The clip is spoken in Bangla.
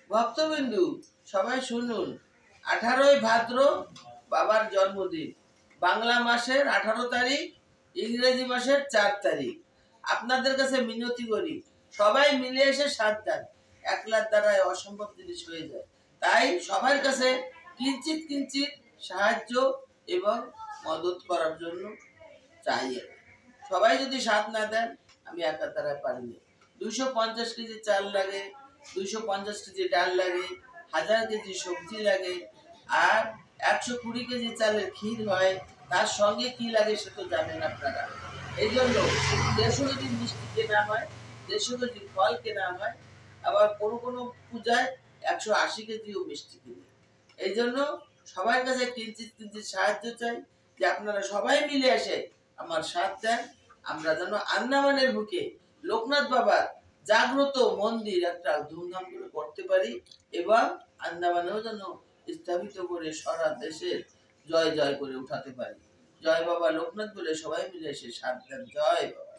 ভক্তবিন্দু সবাই শুনুন, 18ই ভাদ্র বাবার জন্মদিন, বাংলা মাসের 18 তারিখ, ইংরেজি মাসের 4 তারিখ। আপনাদের কাছে মিনতি করি, সবাই মিলে এসে সাথ দেন। একলার দ্বারাই অসম্ভব জিনিস হয়ে যায়। তাই সবার কাছে কিঞ্চিত কিঞ্চিত সাহায্য এবং মদত করার জন্য চাই। সবাই যদি সাথ না দেন, আমি একার দ্বারা পারি না। 250 কেজি চাল লাগে, 250 কেজি ডাল লাগে, 1000 কেজি সবজি লাগে, আর 120 কেজি চালের ক্ষীর হয়। তার সঙ্গে কি লাগে সে তো জানেন আপনারা। এই জন্য 150 কেজি মিষ্টি কেনা হয়, 150 কেজি ফল কেনা হয়, আবার কোনো কোনো পূজায় 180 কেজিও মিষ্টি কিনে। এই জন্য সবার কাছে কিঞ্চিত কিঞ্চিত সাহায্য চাই, যে আপনারা সবাই মিলে এসে আমার সাথ দেন। আমরা যেন আন্দামানের বুকে লোকনাথ বাবার জাগ্রত মন্দির একটা ধুমধাম করে করতে পারি, এবং আন্দামানেও যেন স্থাপিত করে সারা দেশের জয় জয় করে উঠাতে পারি। জয় বাবা লোকনাথ বলে সবাই মিলে এসে সাথ দেন। জয় বাবা।